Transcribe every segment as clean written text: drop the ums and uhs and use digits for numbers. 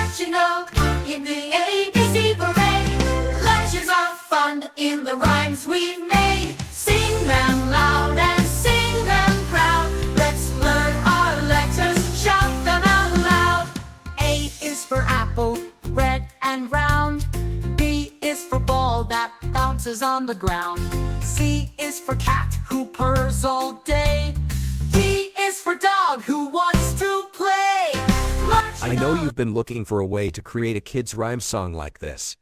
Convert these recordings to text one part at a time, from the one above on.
Marching up in the ABC parade. Lectures are fun in the rhymes we've made. Sing them loud and sing them proud. Let's learn our letters, shout them out loud. A is for apple, red and round. B is for ball that bounces on the ground. C is for cat who purrs all day. D is for dog who wants to play. I know you've been looking for a way to create a kid's rhyme song like this.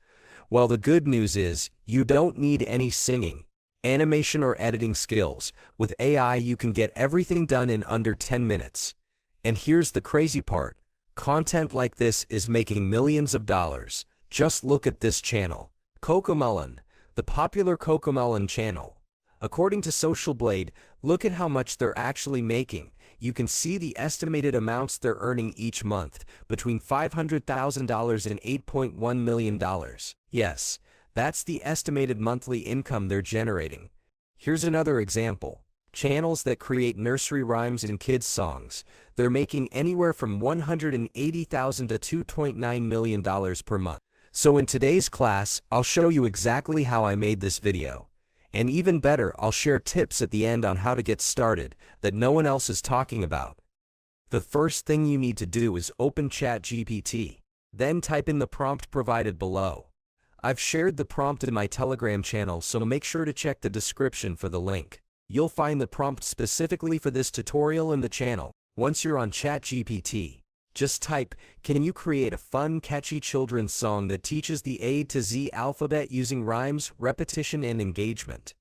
Well, the good news is, you don't need any singing, animation or editing skills. With AI you can get everything done in under 10 minutes. And here's the crazy part. Content like this is making millions of dollars. Just look at this channel. CoComelon, the popular CoComelon channel. According to Social Blade, look at how much they're actually making. You can see the estimated amounts they're earning each month, between $500,000 and $8.1 million. Yes, that's the estimated monthly income they're generating. Here's another example. Channels that create nursery rhymes and kids songs. They're making anywhere from $180,000 to $2.9 million per month. So in today's class, I'll show you exactly how I made this video. And even better, I'll share tips at the end on how to get started that no one else is talking about. The first thing you need to do is open ChatGPT. Then type in the prompt provided below. I've shared the prompt in my Telegram channel, so make sure to check the description for the link. You'll find the prompt specifically for this tutorial in the channel. Once you're on ChatGPT, just type, "Can you create a fun, catchy children's song that teaches the A to Z alphabet using rhymes, repetition, and engagement?"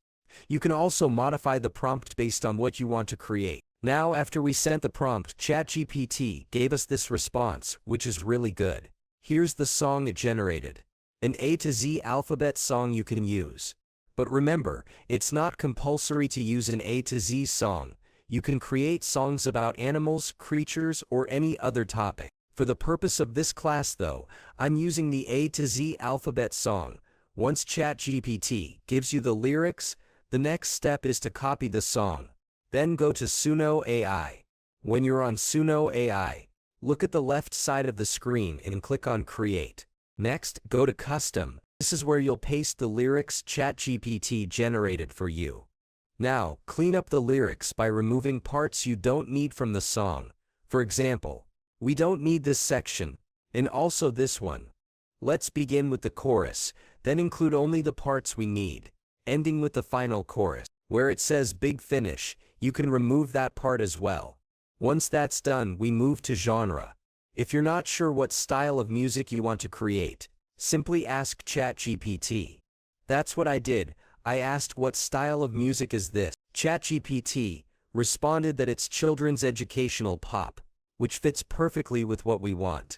You can also modify the prompt based on what you want to create. Now, after we sent the prompt, ChatGPT gave us this response, which is really good. Here's the song it generated. An A to Z alphabet song you can use. But remember, it's not compulsory to use an A to Z song. You can create songs about animals, creatures, or any other topic. For the purpose of this class though, I'm using the A to Z alphabet song. Once ChatGPT gives you the lyrics, the next step is to copy the song. Then go to Suno AI. When you're on Suno AI, look at the left side of the screen and click on Create. Next, go to Custom. This is where you'll paste the lyrics ChatGPT generated for you. Now, clean up the lyrics by removing parts you don't need from the song. For example, we don't need this section, and also this one. Let's begin with the chorus, then include only the parts we need, ending with the final chorus. Where it says Big Finish, you can remove that part as well. Once that's done, we move to genre. If you're not sure what style of music you want to create, simply ask ChatGPT. That's what I did. I asked, what style of music is this? ChatGPT responded that it's children's educational pop, which fits perfectly with what we want.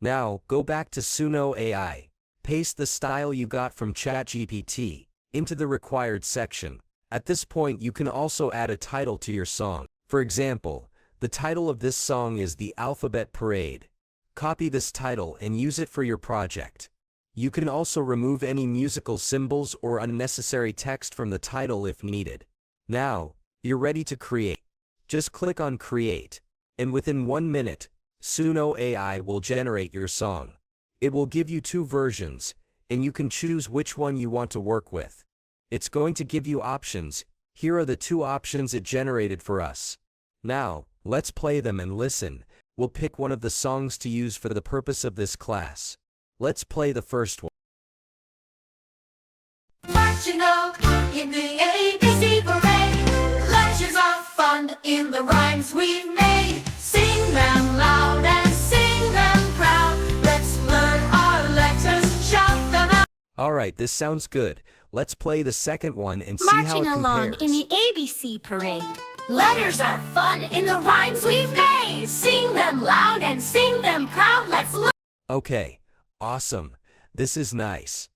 Now, go back to Suno AI, paste the style you got from ChatGPT into the required section. At this point, you can also add a title to your song. For example, the title of this song is The Alphabet Parade. Copy this title and use it for your project. You can also remove any musical symbols or unnecessary text from the title if needed. Now, you're ready to create. Just click on Create, and within 1 minute, Suno AI will generate your song. It will give you 2 versions, and you can choose which one you want to work with. It's going to give you options. Here are the 2 options it generated for us. Now, let's play them and listen. We'll pick one of the songs to use for the purpose of this class. Let's play the first one. Marching up in the ABC parade. Lectures are fun in the rhymes we've made. Sing them loud and sing them proud. Let's learn our letters, shout them out. Alright, this sounds good. Let's play the second one and see how it Marching along compares. in the ABC parade. Letters are fun in the rhymes we've made. Sing them loud and sing them proud. Let's learn. Okay, awesome. This is nice.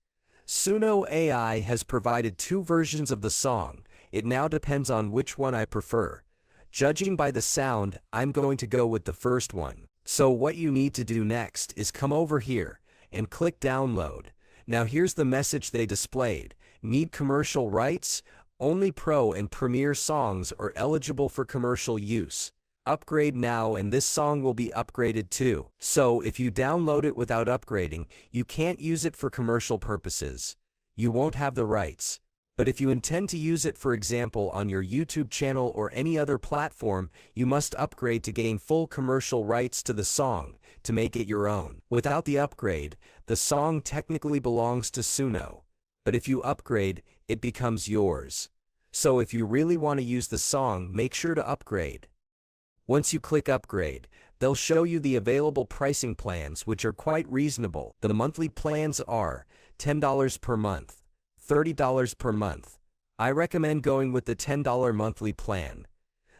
Suno AI has provided 2 versions of the song. It now depends on which one I prefer. Judging by the sound, I'm going to go with the first one. So what you need to do next is come over here and click download. Now here's the message they displayed. Need commercial rights? Only Pro and Premiere songs are eligible for commercial use. Upgrade now and this song will be upgraded too. So if you download it without upgrading, you can't use it for commercial purposes. You won't have the rights. But if you intend to use it, for example, on your YouTube channel or any other platform, you must upgrade to gain full commercial rights to the song, to make it your own. Without the upgrade, the song technically belongs to Suno. But if you upgrade, it becomes yours. So if you really want to use the song, make sure to upgrade. Once you click upgrade, they'll show you the available pricing plans, which are quite reasonable. The monthly plans are $10 per month, $30 per month. I recommend going with the $10 monthly plan.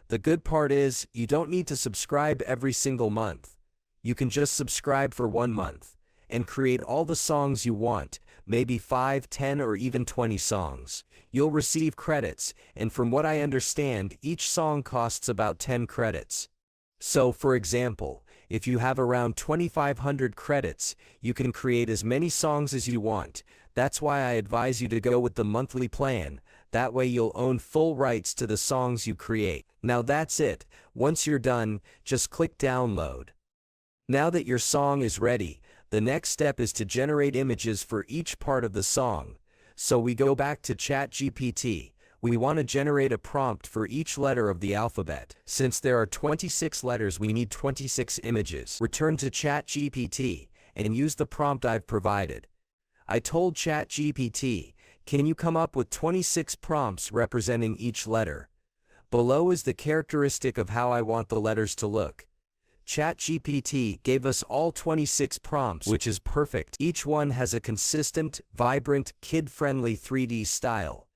The good part is, you don't need to subscribe every single month. You can just subscribe for 1 month and create all the songs you want, maybe 5, 10, or even 20 songs. You'll receive credits, and from what I understand, each song costs about 10 credits. So, for example, if you have around 2,500 credits, you can create as many songs as you want. That's why I advise you to go with the monthly plan. That way you'll own full rights to the songs you create. Now that's it. Once you're done, just click download. Now that your song is ready, the next step is to generate images for each part of the song. So we go back to ChatGPT. We want to generate a prompt for each letter of the alphabet. Since there are 26 letters, we need 26 images. Return to ChatGPT and use the prompt I've provided. I told ChatGPT, can you come up with 26 prompts representing each letter? Below is the characteristic of how I want the letters to look. ChatGPT gave us all 26 prompts, which is perfect. Each one has a consistent, vibrant, kid-friendly 3D style.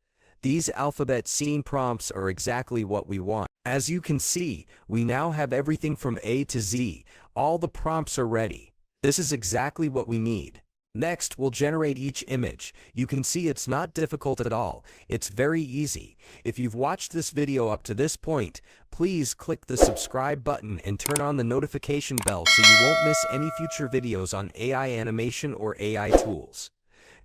These alphabet scene prompts are exactly what we want. As you can see, we now have everything from A to Z. All the prompts are ready. This is exactly what we need. Next, we'll generate each image. You can see it's not difficult at all. It's very easy. If you've watched this video up to this point, please click the subscribe button and turn on the notification bell so you won't miss any future videos on AI animation or AI tools.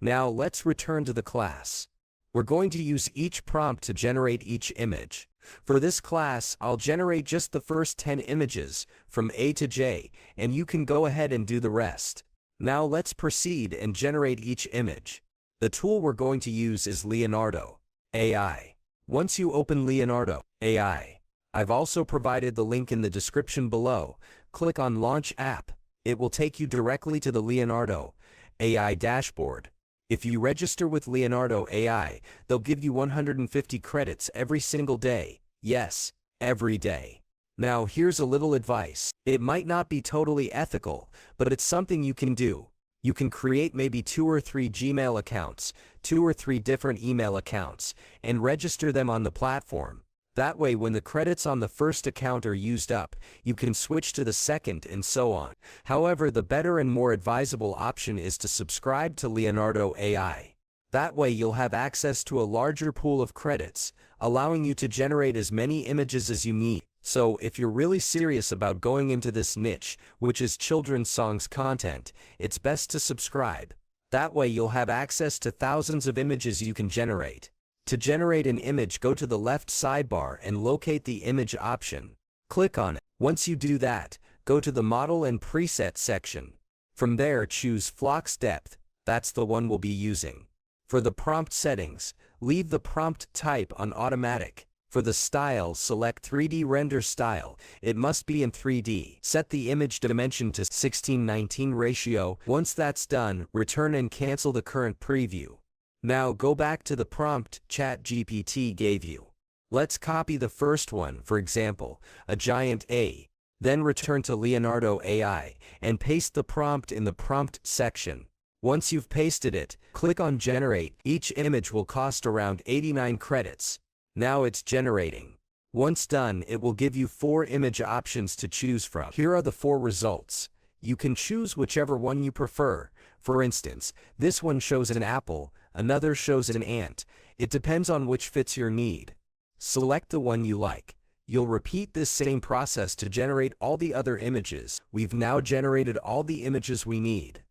Now let's return to the class. We're going to use each prompt to generate each image. For this class, I'll generate just the first 10 images, from A to J, and you can go ahead and do the rest. Now let's proceed and generate each image. The tool we're going to use is Leonardo AI. Once you open Leonardo AI, I've also provided the link in the description below. Click on Launch App. It will take you directly to the Leonardo AI dashboard. If you register with Leonardo AI, they'll give you 150 credits every single day. Yes, every day. Now here's a little advice. It might not be totally ethical, but it's something you can do. You can create maybe 2 or 3 Gmail accounts, 2 or 3 different email accounts, and register them on the platform. That way when the credits on the first account are used up, you can switch to the second and so on. However, the better and more advisable option is to subscribe to Leonardo AI. That way you'll have access to a larger pool of credits, allowing you to generate as many images as you need. So if you're really serious about going into this niche, which is children's songs content, it's best to subscribe. That way you'll have access to thousands of images you can generate. To generate an image, go to the left sidebar and locate the image option. Click on it. Once you do that, go to the model and preset section. From there, choose Flux Depth. That's the one we'll be using. For the prompt settings, leave the prompt type on automatic. For the style, select 3D render style. It must be in 3D. Set the image dimension to 16:19 ratio. Once that's done, return and cancel the current preview. Now go back to the prompt ChatGPT gave you. Let's copy the first one, for example, a giant A. Then return to Leonardo AI and paste the prompt in the prompt section. Once you've pasted it, click on Generate. Each image will cost around 89 credits. Now it's generating. Once done, it will give you 4 image options to choose from. Here are the 4 results. You can choose whichever one you prefer. For instance, this one shows an apple, another shows an ant. It depends on which fits your need. Select the one you like. You'll repeat this same process to generate all the other images. We've now generated all the images we need.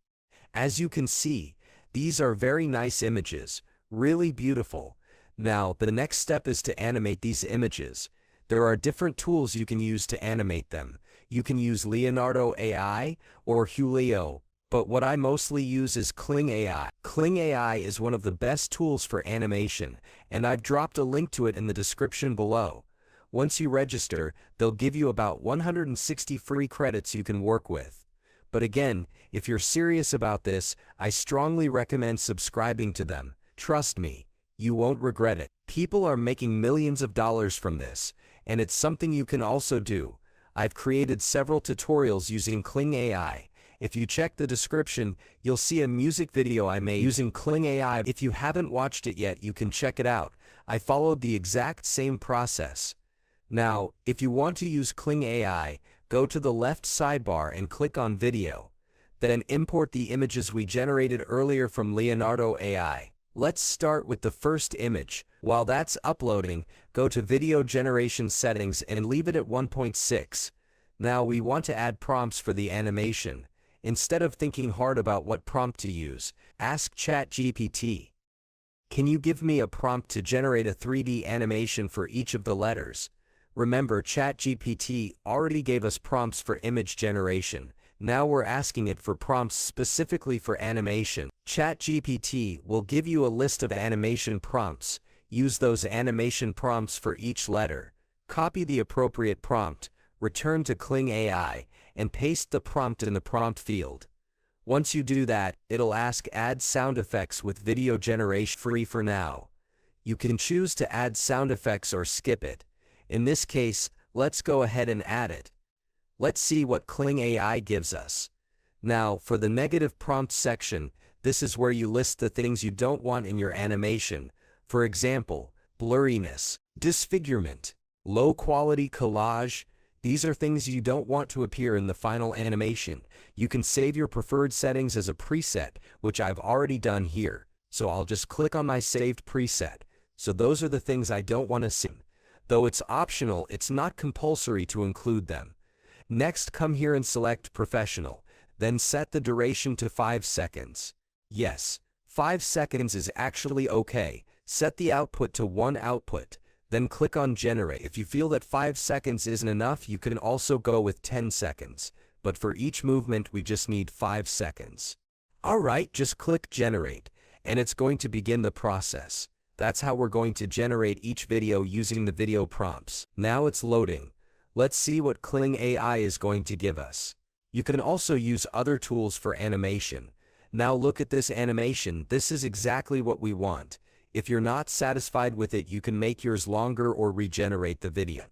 As you can see, these are very nice images, really beautiful. Now, the next step is to animate these images. There are different tools you can use to animate them. You can use Leonardo AI or Hulio, but what I mostly use is Kling AI. Kling AI is one of the best tools for animation, and I've dropped a link to it in the description below. Once you register, they'll give you about 160 free credits you can work with. But again, if you're serious about this, I strongly recommend subscribing to them. Trust me, you won't regret it. People are making millions of dollars from this, and it's something you can also do. I've created several tutorials using Kling AI. If you check the description, you'll see a music video I made using Kling AI. If you haven't watched it yet, you can check it out. I followed the exact same process. Now, if you want to use Kling AI, go to the left sidebar and click on Video. Then import the images we generated earlier from Leonardo AI. Let's start with the first image. While that's uploading, go to Video Generation Settings and leave it at 1.6. Now we want to add prompts for the animation. Instead of thinking hard about what prompt to use, ask ChatGPT. Can you give me a prompt to generate a 3D animation for each of the letters? Remember, ChatGPT already gave us prompts for image generation. Now we're asking it for prompts specifically for animation. ChatGPT will give you a list of animation prompts. Use those animation prompts for each letter. Copy the appropriate prompt, return to Kling AI, and paste the prompt in the prompt field. Once you do that, it'll ask add sound effects with video generation free for now. You can choose to add sound effects or skip it. In this case, let's go ahead and add it. Let's see what Kling AI gives us. Now, for the negative prompt section, this is where you list the things you don't want in your animation. For example, blurriness, disfigurement, low quality collage. These are things you don't want to appear in the final animation. You can save your preferred settings as a preset, which I've already done here. So I'll just click on my saved preset. So those are the things I don't want to see. Though it's optional, it's not compulsory to include them. Next, come here and select Professional, then set the duration to 5 seconds. Yes, 5 seconds is actually okay. Set the output to 1 output, then click on Generate. If you feel that 5 seconds isn't enough, you can also go with 10 seconds, but for each movement we just need 5 seconds. Alright, just click Generate, and it's going to begin the process. That's how we're going to generate each video using the video prompts. Now it's loading. Let's see what Kling AI is going to give us. You can also use other tools for animation. Now look at this animation. This is exactly what we want. If you're not satisfied with it, you can make yours longer or regenerate the video.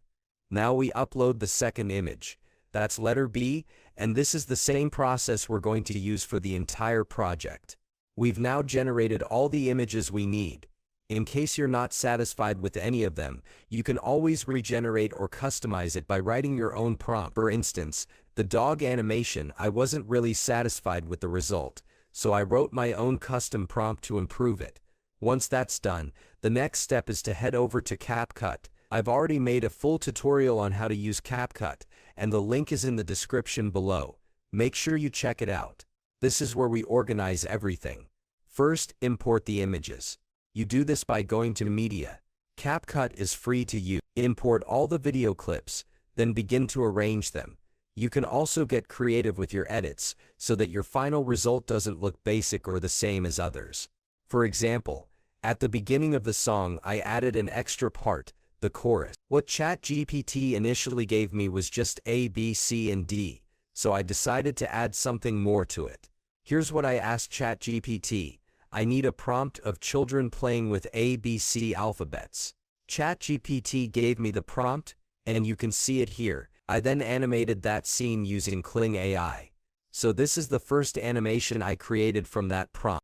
Now we upload the second image. That's letter B, and this is the same process we're going to use for the entire project. We've now generated all the images we need. In case you're not satisfied with any of them, you can always regenerate or customize it by writing your own prompt. For instance, the dog animation, I wasn't really satisfied with the result, so I wrote my own custom prompt to improve it. Once that's done, the next step is to head over to CapCut. I've already made a full tutorial on how to use CapCut, and the link is in the description below. Make sure you check it out. This is where we organize everything. First, import the images. You do this by going to Media. CapCut is free to use. Import all the video clips, then begin to arrange them. You can also get creative with your edits, so that your final result doesn't look basic or the same as others. For example, at the beginning of the song I added an extra part, the chorus. What ChatGPT initially gave me was just A, B, C, and D, so I decided to add something more to it. Here's what I asked ChatGPT. I need a prompt of children playing with ABC alphabets. ChatGPT gave me the prompt, and you can see it here. I then animated that scene using Kling AI. So this is the first animation I created from that prompt.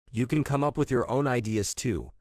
You can come up with your own ideas too.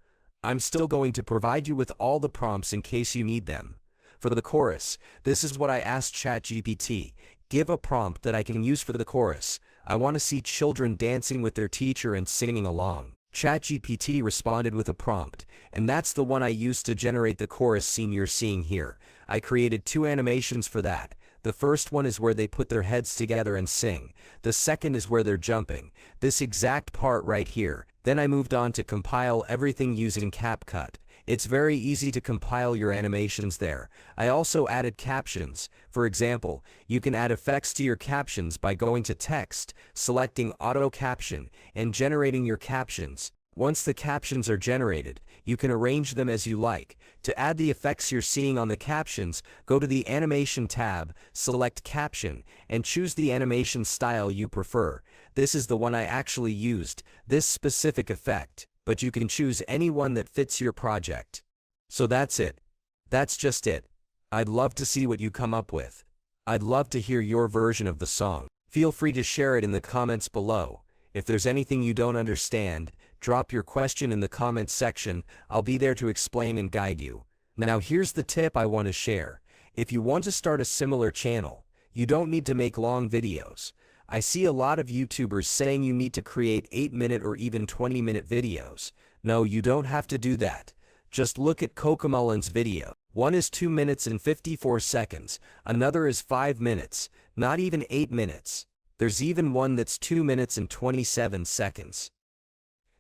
I'm still going to provide you with all the prompts in case you need them. For the chorus, this is what I asked ChatGPT. Give a prompt that I can use for the chorus. I want to see children dancing with their teacher and singing along. ChatGPT responded with a prompt, and that's the one I used to generate the chorus scene you're seeing here. I created 2 animations for that. The first one is where they put their heads together and sing. The second is where they're jumping. This exact part right here. Then I moved on to compile everything using CapCut. It's very easy to compile your animations there. I also added captions. For example, you can add effects to your captions by going to text, selecting auto caption, and generating your captions. Once the captions are generated, you can arrange them as you like. To add the effects you're seeing on the captions, go to the Animation tab, select Caption, and choose the animation style you prefer. This is the one I actually used, this specific effect, but you can choose any one that fits your project. So that's it. That's just it. I'd love to see what you come up with. I'd love to hear your version of the song. Feel free to share it in the comments below. If there's anything you don't understand, drop your question in the comments section. I'll be there to explain and guide you. Now here's the tip I want to share. If you want to start a similar channel, you don't need to make long videos. I see a lot of YouTubers saying you need to create 8-minute or even 20-minute videos. No, you don't have to do that. Just look at Cocomelon's video. One is 2 minutes and 54 seconds, another is 5 minutes, not even 8 minutes. There's even one that's 2 minutes and 27 seconds.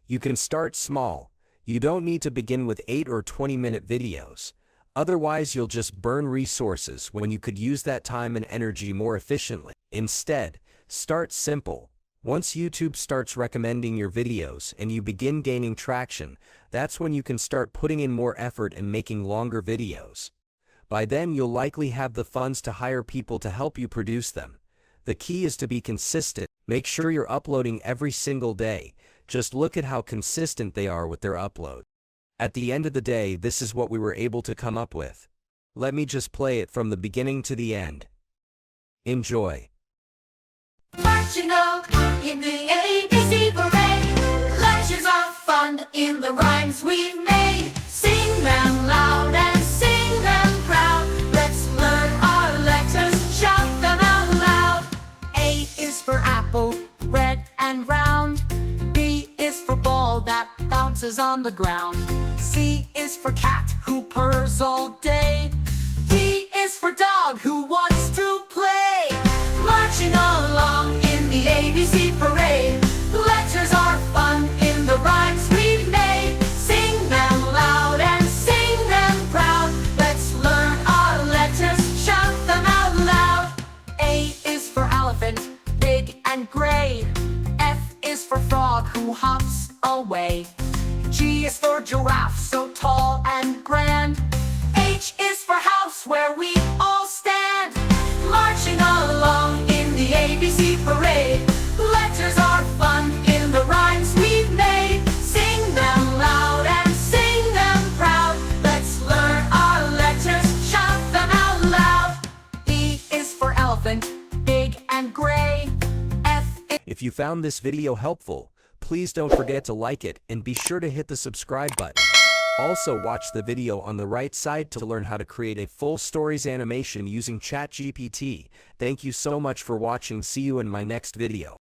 You can start small. You don't need to begin with 8 or 20-minute videos. Otherwise you'll just burn resources when you could use that time and energy more efficiently. Instead, start simple. Once YouTube starts recommending your videos and you begin gaining traction, that's when you can start putting in more effort and making longer videos. By then you'll likely have the funds to hire people to help you produce them. The key is to be consistent. Make sure you're uploading every single day. Just look at how consistent they are with their upload. At the end of the day, this is what we were able to come up with. Let me just play it from the beginning to the end. Enjoy. Marching up in the ABC parade. Lectures are fun in the rhymes we've made. Sing them loud and sing them proud. Let's learn our letters, shout them out loud. A is for apple, red and round. B is for ball that bounces on the ground. C is for cat who purrs all day. D is for dog who wants to play. Marching along in the ABC parade. Letters are fun in the rhymes we've made. Sing them loud and sing them proud. Let's learn our letters, shout them out loud. A is for elephant, big and gray. F is for frog who hops away. G is for giraffe, so tall and grand. H is for house where we all stand. Marching along in the ABC parade. Letters are fun in the rhymes we've made. Sing them loud and sing them proud. Let's learn our letters, shout them out loud. E is for elephant, big and gray. F is If you found this video helpful, please don't forget to like it and be sure to hit the subscribe button. Also watch the video on the right side to learn how to create a full stories animation using ChatGPT. Thank you so much for watching. See you in my next video.